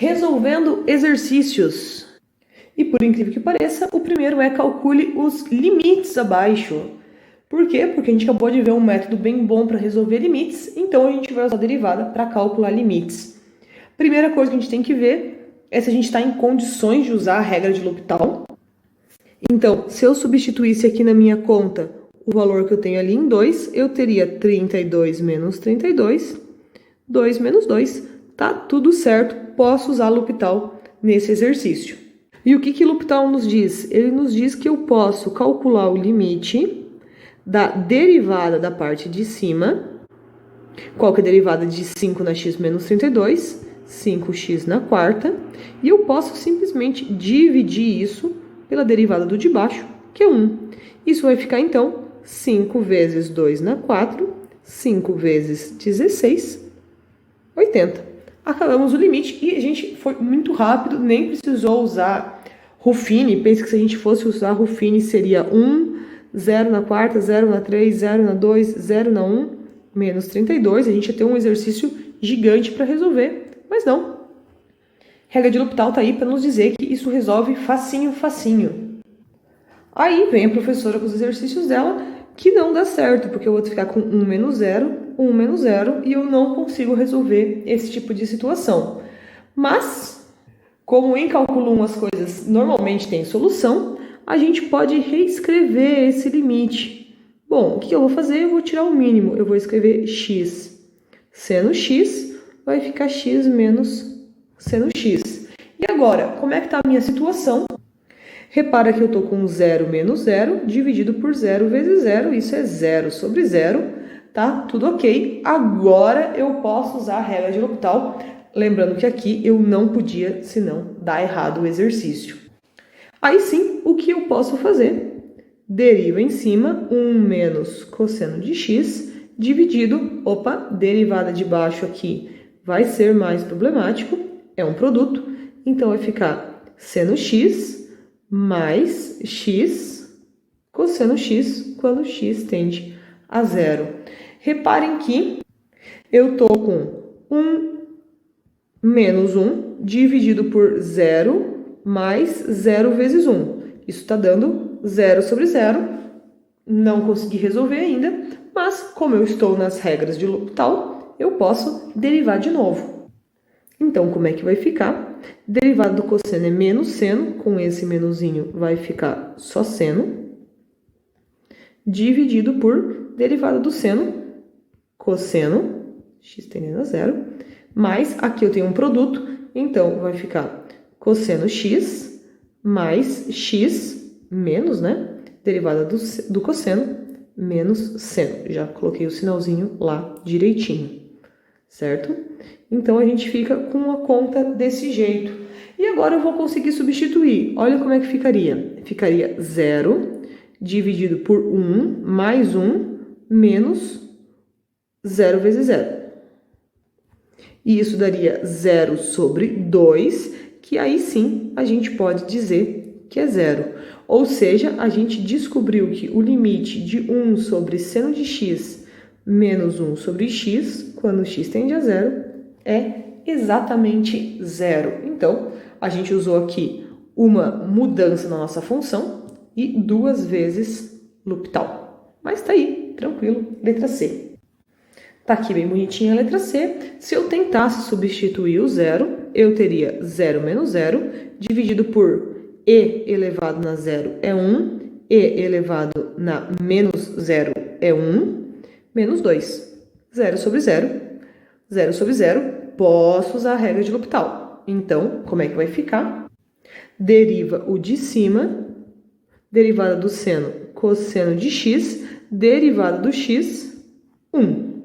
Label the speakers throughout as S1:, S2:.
S1: Resolvendo exercícios. E por incrível que pareça, o primeiro é calcule os limites abaixo. Por quê? Porque a gente acabou de ver um método bem bom para resolver limites, então a gente vai usar a derivada para calcular limites. Primeira coisa que a gente tem que ver é se a gente está em condições de usar a regra de L'Hopital. Então, se eu substituísse aqui na minha conta o valor que eu tenho ali em 2, eu teria 32 menos 32, 2 menos 2. Tá tudo certo, posso usar L'Hopital nesse exercício. E o que L'Hopital nos diz? Ele nos diz que eu posso calcular o limite da derivada da parte de cima. Qual que é a derivada de 5 na x menos 32? 5x na quarta. E eu posso simplesmente dividir isso pela derivada do de baixo, que é 1. Isso vai ficar, então, 5 vezes 2 na 4, 5 vezes 16, 80. Acabamos o limite e a gente foi muito rápido, nem precisou usar Ruffini. Pense que se a gente fosse usar Ruffini seria 1, 0 na quarta, 0 na 3, 0 na 2, 0 na 1, menos 32. A gente ia ter um exercício gigante para resolver, mas não. Regra de L'Hopital está aí para nos dizer que isso resolve facinho, facinho. Aí vem a professora com os exercícios dela, que não dá certo, porque eu vou ficar com 1 menos 0, 1 menos 0, e eu não consigo resolver esse tipo de situação. Mas, como em cálculo 1 as coisas normalmente têm solução, a gente pode reescrever esse limite. Bom, o que eu vou fazer? Eu vou tirar o mínimo. Eu vou escrever x. Seno x vai ficar x menos seno x. E agora, como é que está a minha situação? Repara que eu estou com 0 menos 0 dividido por 0 vezes 0. Isso é 0 sobre 0. Tá? Tudo ok. Agora eu posso usar a regra de L'Hopital. Lembrando que aqui eu não podia, senão, dar errado o exercício. Aí sim, o que eu posso fazer? Deriva em cima 1 menos cosseno de x dividido, derivada de baixo aqui vai ser mais problemático, é um produto, então vai ficar seno x mais x cosseno x quando x tende a 0. Reparem que eu estou com 1 menos 1 dividido por 0 mais 0 vezes 1. Isso está dando 0 sobre 0. Não consegui resolver ainda, mas como eu estou nas regras de L'Hopital, eu posso derivar de novo. Então, como é que vai ficar? Derivada do cosseno é menos seno, com esse menuzinho vai ficar só seno, dividido por derivada do seno, cosseno, x tendendo a 0, mais aqui eu tenho um produto, então vai ficar cosseno x mais x menos, derivada do cosseno, menos seno. Já coloquei o sinalzinho lá direitinho, certo? Então, a gente fica com a conta desse jeito. E agora eu vou conseguir substituir. Olha como é que ficaria. Ficaria 0 dividido por 1 mais 1 menos 0 vezes 0. E isso daria 0 sobre 2, que aí sim a gente pode dizer que é 0. Ou seja, a gente descobriu que o limite de 1 sobre seno de x menos 1 sobre x, quando x tende a 0, é exatamente 0. Então, a gente usou aqui uma mudança na nossa função e 2 vezes L'Hopital. Mas tá aí, tranquilo, letra C. Tá aqui bem bonitinha a letra C. Se eu tentasse substituir o 0, eu teria 0 menos 0, dividido por e elevado na 0 é 1, e elevado na menos 0 é 1, menos 2. 0 sobre 0, 0 sobre 0, posso usar a regra de L'Hopital. Então, como é que vai ficar? Deriva o de cima, derivada do seno, cosseno de x, derivada do x, 1.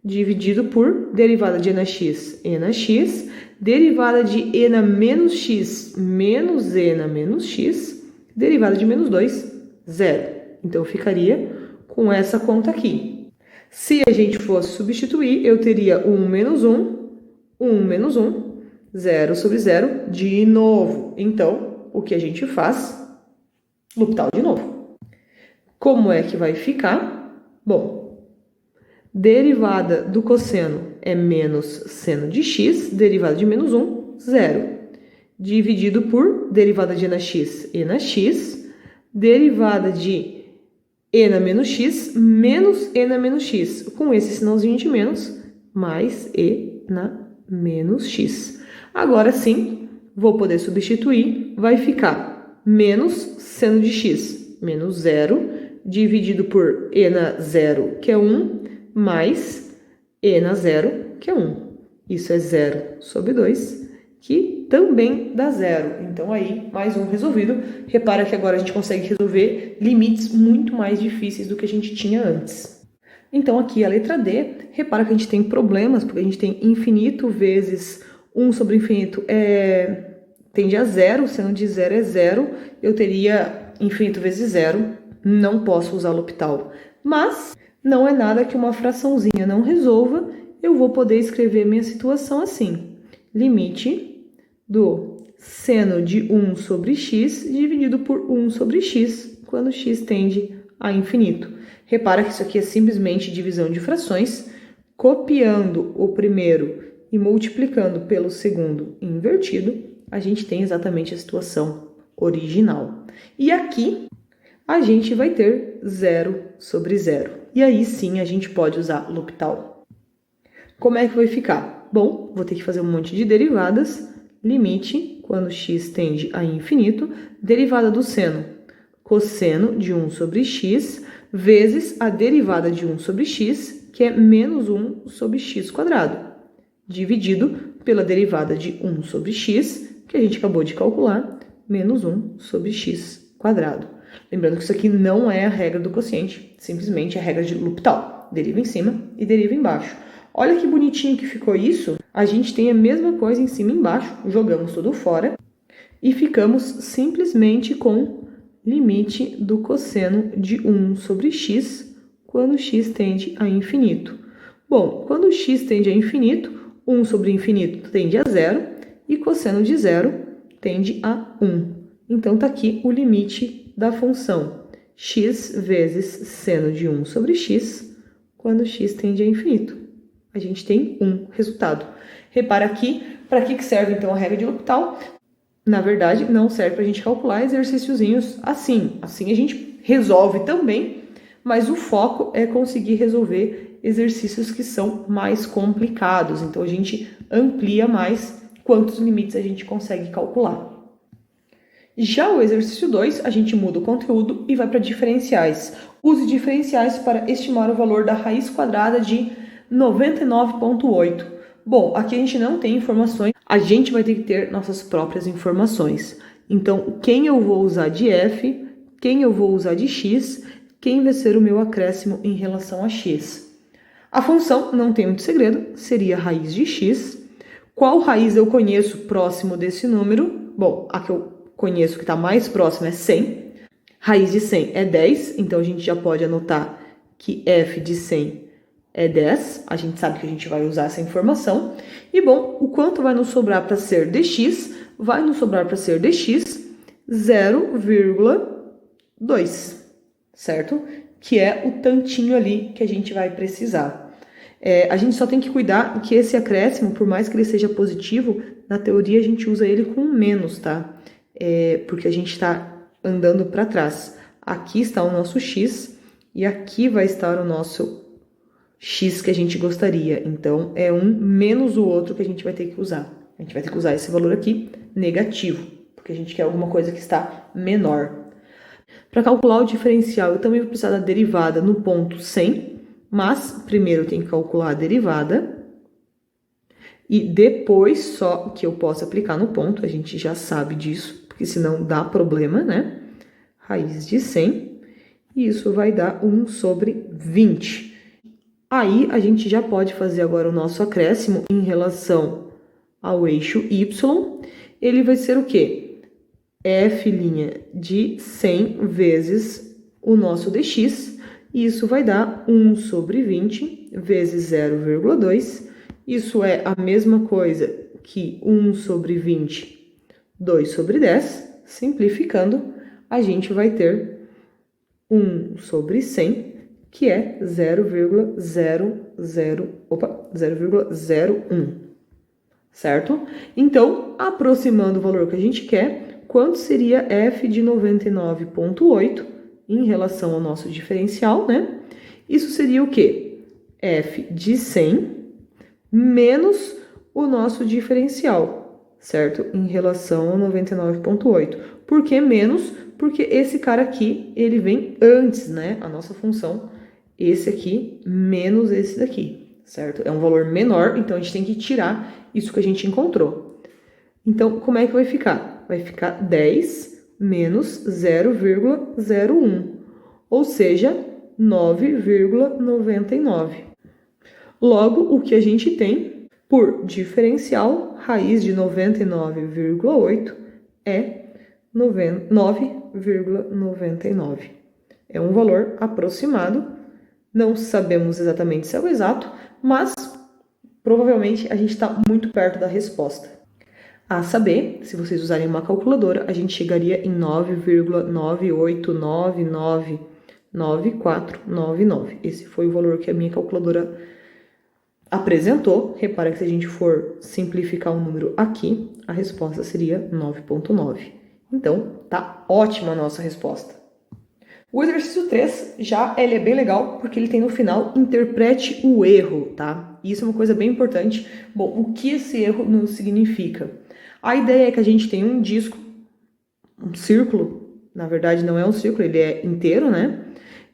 S1: Dividido por derivada de e na x, derivada de e na menos x, menos e na menos x, derivada de menos 2, 0. Então, eu ficaria com essa conta aqui. Se a gente fosse substituir, eu teria 1 menos 1, 1 menos 1, 0 sobre 0, de novo. Então, o que a gente faz? L'Hopital de novo. Como é que vai ficar? Bom, derivada do cosseno é menos seno de x, derivada de menos 1, 0. Dividido por derivada de e na x, derivada de e na menos x, menos e na menos x. Com esse sinalzinho de menos, mais e na menos x. Agora sim, vou poder substituir, vai ficar menos seno de x, menos 0, dividido por e na 0, que é 1, mais e na 0, que é 1. Isso é 0 sobre 2, que também dá 0. Então aí, mais um resolvido. Repara que agora a gente consegue resolver limites muito mais difíceis do que a gente tinha antes. Então aqui a letra D, repara que a gente tem problemas, porque a gente tem infinito vezes 1 sobre infinito tende a 0, seno de 0 é 0, eu teria infinito vezes 0, não posso usar L'Hopital. Mas não é nada que uma fraçãozinha não resolva, eu vou poder escrever minha situação assim. Limite do seno de 1 sobre x dividido por 1 sobre x, quando x tende a infinito. Repara que isso aqui é simplesmente divisão de frações, copiando o primeiro e multiplicando pelo segundo invertido, a gente tem exatamente a situação original. E aqui a gente vai ter 0 sobre 0. E aí sim a gente pode usar L'Hopital. Como é que vai ficar? Bom, vou ter que fazer um monte de derivadas. Limite, quando x tende a infinito, derivada do seno, cosseno de 1 sobre x, vezes a derivada de 1 sobre x, que é menos 1 sobre x quadrado, dividido pela derivada de 1 sobre x, que a gente acabou de calcular, menos 1 sobre x quadrado. Lembrando que isso aqui não é a regra do quociente, simplesmente a regra de L'Hopital. Deriva em cima e deriva embaixo. Olha que bonitinho que ficou isso. A gente tem a mesma coisa em cima e embaixo, jogamos tudo fora e ficamos simplesmente com limite do cosseno de 1 sobre x quando x tende a infinito. Bom, quando x tende a infinito, 1 sobre infinito tende a 0 e cosseno de 0 tende a 1. Então, tá aqui o limite da função x vezes seno de 1 sobre x quando x tende a infinito. A gente tem um resultado. Repara aqui, para que serve então a regra de L'Hopital? Na verdade, não serve para a gente calcular exercíciozinhos assim. Assim a gente resolve também, mas o foco é conseguir resolver exercícios que são mais complicados. Então a gente amplia mais quantos limites a gente consegue calcular. Já o exercício 2, a gente muda o conteúdo e vai para diferenciais. Use diferenciais para estimar o valor da raiz quadrada de 99,8. Bom, aqui a gente não tem informações, a gente vai ter que ter nossas próprias informações. Então, quem eu vou usar de f, quem eu vou usar de x, quem vai ser o meu acréscimo em relação a x. A função, não tem muito segredo, seria a raiz de x. Qual raiz eu conheço próximo desse número? Bom, a que eu conheço que está mais próxima é 100. Raiz de 100 é 10, então a gente já pode anotar que f de 100 é 10, a gente sabe que a gente vai usar essa informação. E bom, o quanto vai nos sobrar para ser dx? Vai nos sobrar para ser dx 0,2, certo? Que é o tantinho ali que a gente vai precisar. A gente só tem que cuidar que esse acréscimo, por mais que ele seja positivo, na teoria a gente usa ele com menos, tá? Porque a gente está andando para trás. Aqui está o nosso x e aqui vai estar o nosso x que a gente gostaria. Então, é um menos o outro que a gente vai ter que usar. A gente vai ter que usar esse valor aqui negativo, porque a gente quer alguma coisa que está menor. Para calcular o diferencial, eu também vou precisar da derivada no ponto 100, mas primeiro eu tenho que calcular a derivada e depois só que eu posso aplicar no ponto, a gente já sabe disso, porque senão dá problema, né? Raiz de 100, e isso vai dar 1 sobre 20. Aí, a gente já pode fazer agora o nosso acréscimo em relação ao eixo y. Ele vai ser o quê? F' de 100 vezes o nosso dx. E isso vai dar 1 sobre 20 vezes 0,2. Isso é a mesma coisa que 1 sobre 20, 2 sobre 10. Simplificando, a gente vai ter 1 sobre 100, que é 0,01, certo? Então, aproximando o valor que a gente quer, quanto seria f de 99,8 em relação ao nosso diferencial, né? Isso seria o quê? F de 100 menos o nosso diferencial, certo? Em relação ao 99,8. Por que menos? Porque esse cara aqui, ele vem antes, né? A nossa função, esse aqui menos esse daqui, certo? É um valor menor, então a gente tem que tirar isso que a gente encontrou. Então, como é que vai ficar? Vai ficar 10 menos 0,01, ou seja, 9,99. Logo, o que a gente tem por diferencial, raiz de 99,8 é 9,99. É um valor aproximado, não sabemos exatamente se é o exato, mas provavelmente a gente está muito perto da resposta. A saber, se vocês usarem uma calculadora, a gente chegaria em 9,9899499. Esse foi o valor que a minha calculadora apresentou. Repara que se a gente for simplificar o número aqui, a resposta seria 9,9. Então, tá ótima a nossa resposta. O exercício 3, ele é bem legal, porque ele tem no final, interprete o erro, tá? Isso é uma coisa bem importante. Bom, o que esse erro nos significa? A ideia é que a gente tem um disco, um círculo, na verdade não é um círculo, ele é inteiro, né?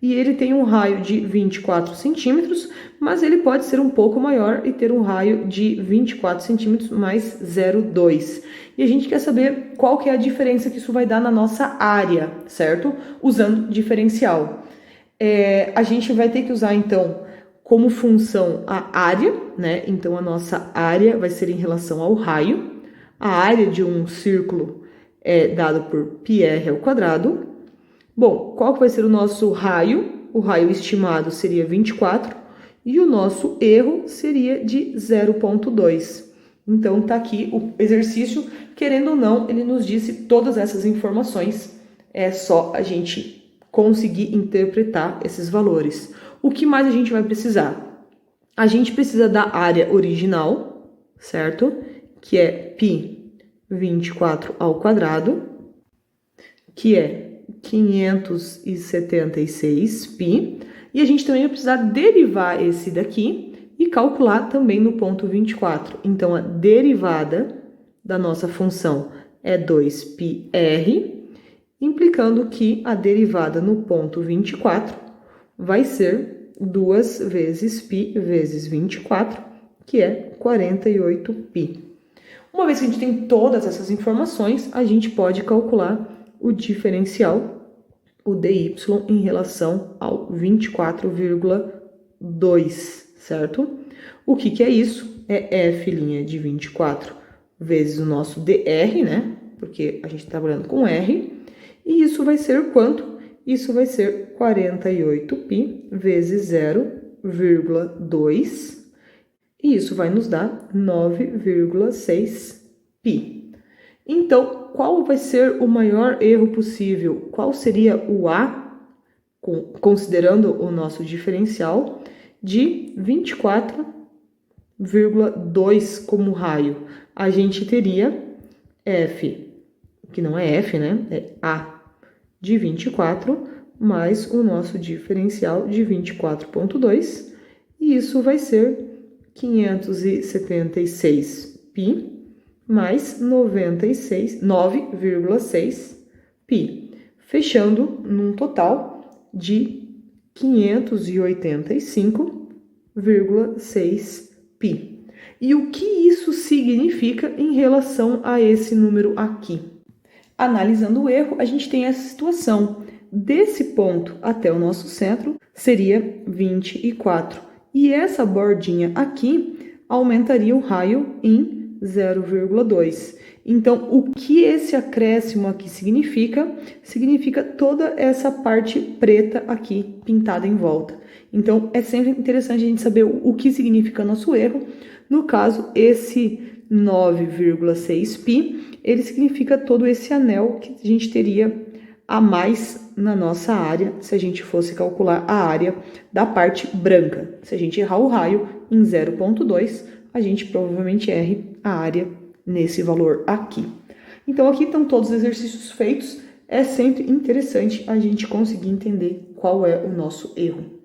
S1: E ele tem um raio de 24 centímetros, mas ele pode ser um pouco maior e ter um raio de 24 centímetros mais 0,2. E a gente quer saber qual que é a diferença que isso vai dar na nossa área, certo? Usando diferencial. A gente vai ter que usar, então, como função a área, né? Então, a nossa área vai ser em relação ao raio. A área de um círculo é dada por πr ao quadrado. Bom, qual que vai ser o nosso raio? O raio estimado seria 24 e o nosso erro seria de 0,2. Então, tá aqui o exercício. Querendo ou não, ele nos disse todas essas informações. É só a gente conseguir interpretar esses valores. O que mais a gente vai precisar? A gente precisa da área original, certo? Que é π 24 ao quadrado, que é 576 π, e a gente também vai precisar derivar esse daqui e calcular também no ponto 24. Então, a derivada da nossa função é 2πr, implicando que a derivada no ponto 24 vai ser 2 vezes π vezes 24, que é 48π. Uma vez que a gente tem todas essas informações, a gente pode calcular o diferencial, o dy, em relação ao 24,2, certo? O que é isso? É f' de 24 vezes o nosso dr, né? Porque a gente está trabalhando com r. E isso vai ser quanto? Isso vai ser 48π vezes 0,2. E isso vai nos dar 9,6π. Então, qual vai ser o maior erro possível? Qual seria o A, considerando o nosso diferencial, de 24,2 como raio? A gente teria F, que não é F, né? É A de 24, mais o nosso diferencial de 24,2, e isso vai ser 576π mais 9,6π, fechando num total de 585,6π. E o que isso significa em relação a esse número aqui? Analisando o erro, a gente tem essa situação. Desse ponto até o nosso centro seria 24. E essa bordinha aqui aumentaria o raio em 0,2. Então, o que esse acréscimo aqui significa? Significa toda essa parte preta aqui pintada em volta. Então, é sempre interessante a gente saber o que significa nosso erro. No caso, esse 9,6π, ele significa todo esse anel que a gente teria a mais na nossa área, se a gente fosse calcular a área da parte branca. Se a gente errar o raio em 0,2, a gente provavelmente erre a área nesse valor aqui. Então aqui estão todos os exercícios feitos. É sempre interessante a gente conseguir entender qual é o nosso erro.